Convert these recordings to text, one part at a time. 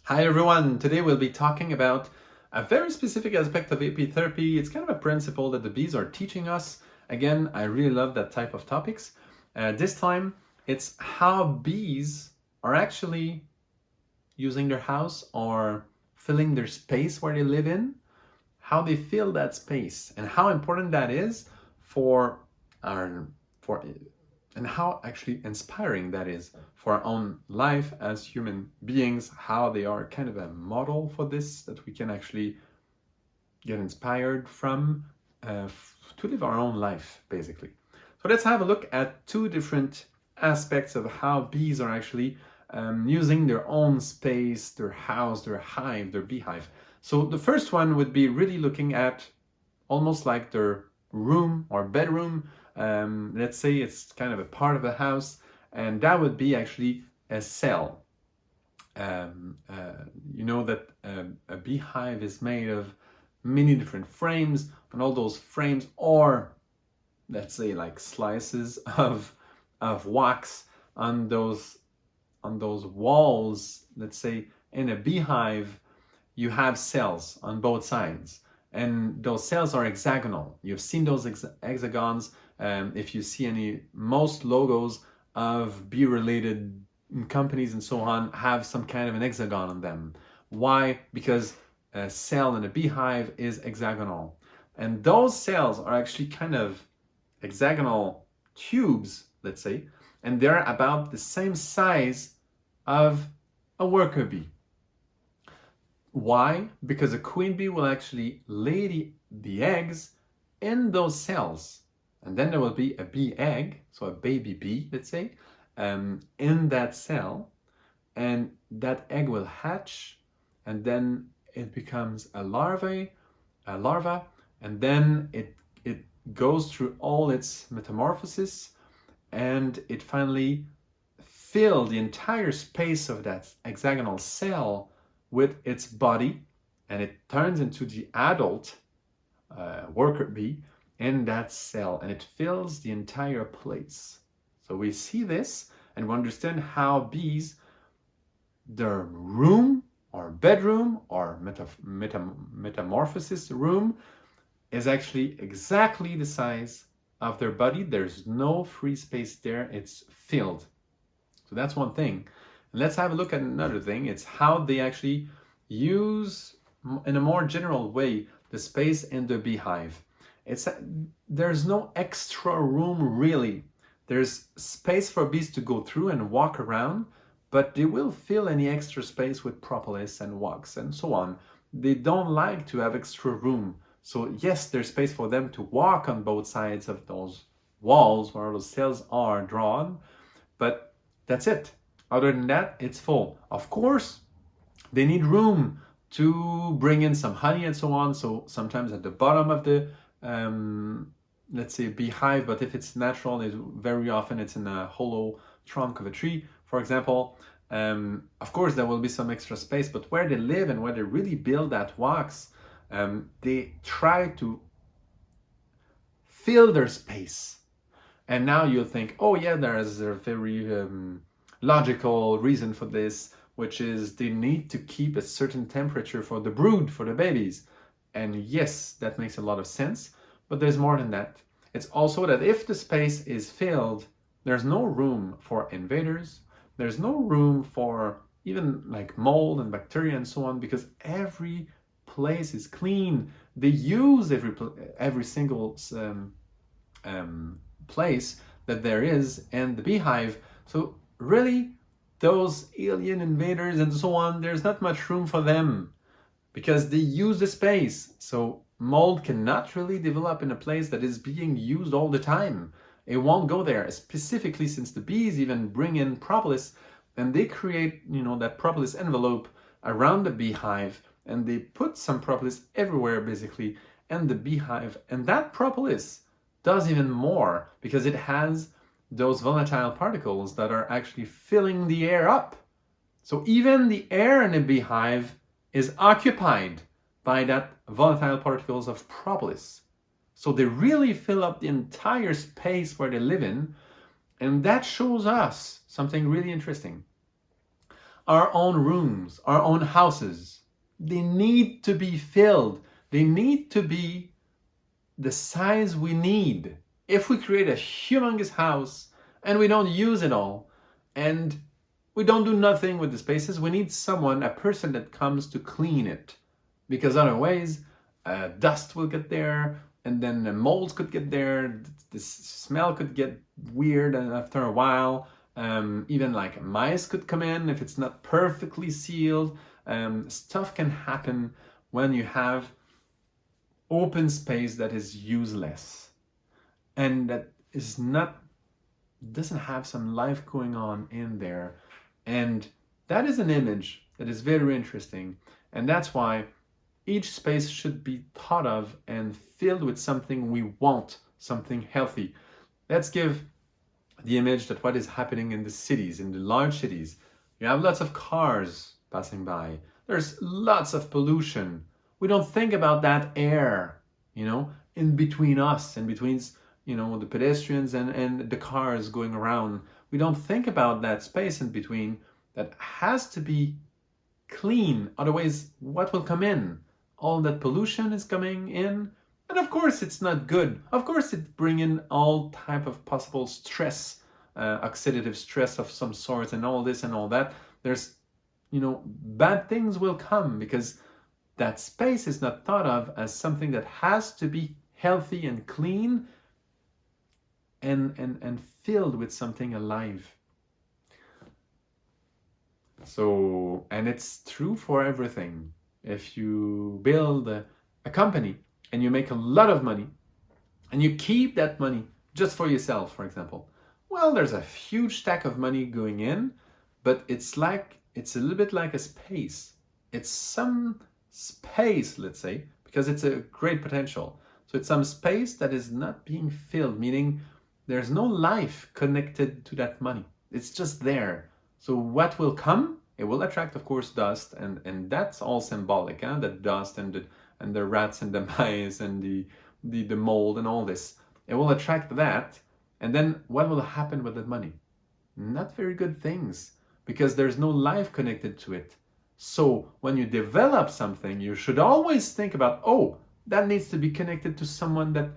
Hi everyone, today we'll be talking about a very specific aspect of apitherapy. It's kind of a principle that the bees are teaching us. Again, I really love that type of topics. This time, it's how bees are actually using their house or filling their space where they live in, how they fill that space, and how important that is for our for and how actually inspiring that is for our own life as human beings, how they are kind of a model for this that we can actually get inspired from to live our own life, basically. So let's have a look at two different aspects of how bees are actually using their own space, their house, their hive, their beehive. So the first one would be really looking at almost like their room or bedroom. Let's say it's kind of a part of the house, and that would be actually a cell. You know that a beehive is made of many different frames, and all those frames are, let's say, like slices of wax on those walls. Let's say in a beehive, you have cells on both sides, and those cells are hexagonal. You've seen those hexagons. If you see most logos of bee-related companies and so on have some kind of an hexagon on them. Why? Because a cell in a beehive is hexagonal, and those cells are actually kind of hexagonal tubes, let's say, and they're about the same size of a worker bee. Why? Because a queen bee will actually lay the eggs in those cells, and then there will be a bee egg, so a baby bee, let's say, in that cell, and that egg will hatch, and then it becomes a larva, and then it goes through all its metamorphosis, and it finally fills the entire space of that hexagonal cell with its body, and it turns into the adult worker bee in that cell, and it fills the entire place. So we see this, and we understand how bees, their room or bedroom or metamorphosis room is actually exactly the size of their body. There's no free space there, it's filled. So that's one thing. And let's have a look at another thing. It's how they actually use, in a more general way, the space in the beehive. There's no extra room really. There's space for bees to go through and walk around, but they will fill any extra space with propolis and wax and so on. They don't like to have extra room. So yes, there's space for them to walk on both sides of those walls where those cells are drawn, but that's it. Other than that, it's full. Of course, they need room to bring in some honey and so on. So sometimes at the bottom of the, let's say, beehive, but if it's natural, very often it's in a hollow trunk of a tree, for example. Of course, there will be some extra space, but where they live and where they really build that wax, they try to fill their space. And now you'll think, oh yeah, there is a very logical reason for this, which is they need to keep a certain temperature for the brood, for the babies. And yes, that makes a lot of sense, but there's more than that. It's also that if the space is filled, there's no room for invaders, there's no room for even like mold and bacteria and so on, because every place is clean. They use every single place that there is in the beehive. So really, those alien invaders and so on, there's not much room for them because they use the space. So mold cannot really develop in a place that is being used all the time. It won't go there, specifically since the bees even bring in propolis, and they create, that propolis envelope around the beehive, and they put some propolis everywhere basically in the beehive, and that propolis does even more because it has those volatile particles that are actually filling the air up. So even the air in a beehive is occupied by that volatile particles of propolis. So they really fill up the entire space where they live in, and that shows us something really interesting. Our own rooms, our own houses, they need to be filled. They need to be the size we need. If we create a humongous house and we don't use it all, and we don't do nothing with the spaces, we need someone, a person that comes to clean it. Because otherwise, dust will get there, and then the molds could get there, the smell could get weird, and after a while, even like mice could come in if it's not perfectly sealed. Stuff can happen when you have open space that is useless and that is not, doesn't have some life going on in there. And that is an image that is very interesting. And that's why each space should be thought of and filled with something we want, something healthy. Let's give the image that what is happening in the cities, in the large cities. You have lots of cars passing by. There's lots of pollution. We don't think about that air, in between us and between, the pedestrians and the cars going around. We don't think about that space in between that has to be clean. Otherwise, what will come in? All that pollution is coming in. And of course, it's not good. Of course, it brings in all type of possible stress, oxidative stress of some sorts and all this and all that. There's, bad things will come because that space is not thought of as something that has to be healthy and clean and filled with something alive. So, and it's true for everything. If you build a company and you make a lot of money and you keep that money just for yourself, for example, well, there's a huge stack of money going in, but it's a little bit like a space. It's some space, let's say, because it's a great potential. So it's some space that is not being filled, meaning there's no life connected to that money. It's just there. So what will come? It will attract, of course, dust, and that's all symbolic, the dust and the rats and the mice and the mold and all this. It will attract that, and then what will happen with that money? Not very good things, because there's no life connected to it. So when you develop something, you should always think about, that needs to be connected to someone that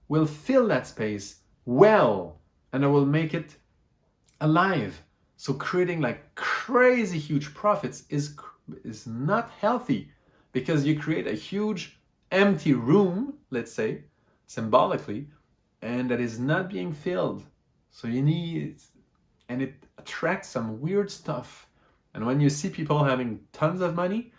will fill that space well, and I will make it alive. So creating like crazy huge profits is not healthy, because you create a huge empty room, let's say, symbolically, and that is not being filled. So you need, and it attracts some weird stuff. And when you see people having tons of money,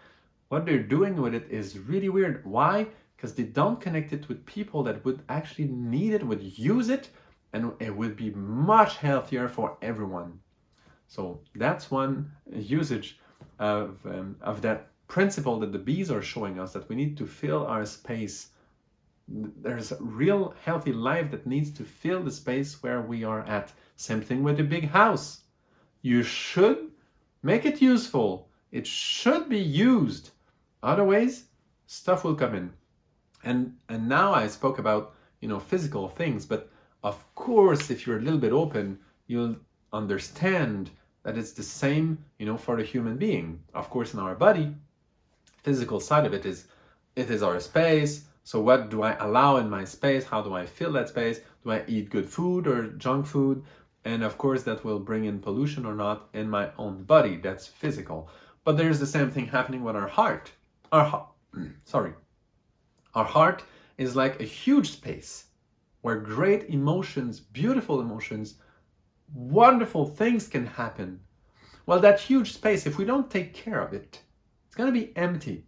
what they're doing with it is really weird. Why? Because they don't connect it with people that would actually need it, would use it, and it would be much healthier for everyone. So that's one usage of that principle that the bees are showing us, that we need to fill our space. There's a real healthy life that needs to fill the space where we are at. Same thing with a big house. You should make it useful. It should be used. Otherwise, stuff will come in. And now I spoke about, physical things, but of course, if you're a little bit open, you'll understand that it's the same, for the human being. Of course, in our body, physical side of it is our space. So what do I allow in my space? How do I fill that space? Do I eat good food or junk food? And of course, that will bring in pollution or not in my own body. That's physical. But there's the same thing happening with our heart. Our heart is like a huge space where great emotions, beautiful emotions, wonderful things can happen. Well, that huge space, if we don't take care of it, it's going to be empty.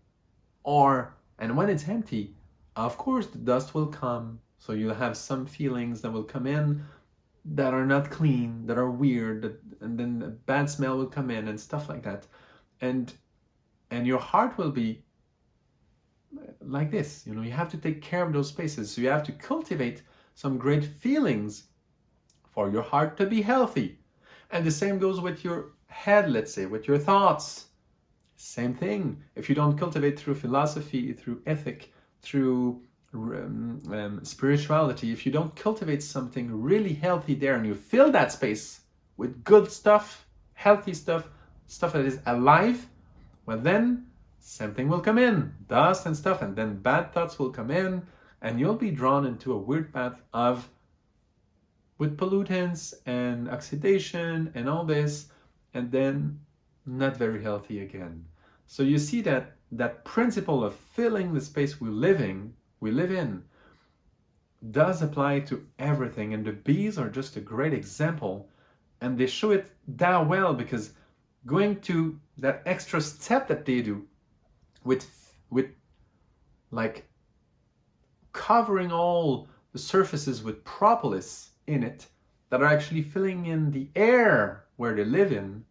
And when it's empty, of course, the dust will come. So you'll have some feelings that will come in that are not clean, that are weird, and then a bad smell will come in and stuff like that. And your heart will be like this. You have to take care of those spaces. So you have to cultivate some great feelings for your heart to be healthy. And the same goes with your head, let's say, with your thoughts. Same thing. If you don't cultivate through philosophy, through ethic, through spirituality, if you don't cultivate something really healthy there and you fill that space with good stuff, healthy stuff, stuff that is alive, well then something will come in, dust and stuff, and then bad thoughts will come in, and you'll be drawn into a weird path of with pollutants and oxidation and all this, and then not very healthy again. So you see that that principle of filling the space we live in does apply to everything, and the bees are just a great example, and they show it that well, because going to that extra step that they do with like covering all the surfaces with propolis in it that are actually filling in the air where they live in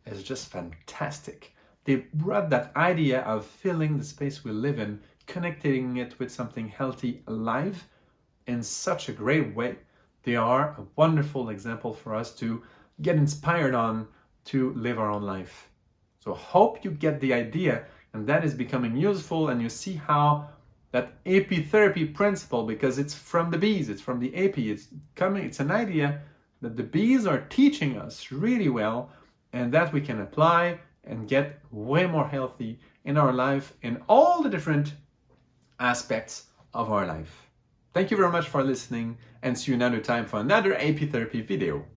is just fantastic. They brought that idea of filling the space we live in, connecting it with something healthy, alive, in such a great way. They are a wonderful example for us to get inspired on to live our own life. So hope you get the idea, and that is becoming useful, and you see how that apitherapy principle, because it's from the bees, it's from the api, it's an idea that the bees are teaching us really well, and that we can apply and get way more healthy in our life in all the different aspects of our life. Thank you very much for listening, and see you another time for another apitherapy video.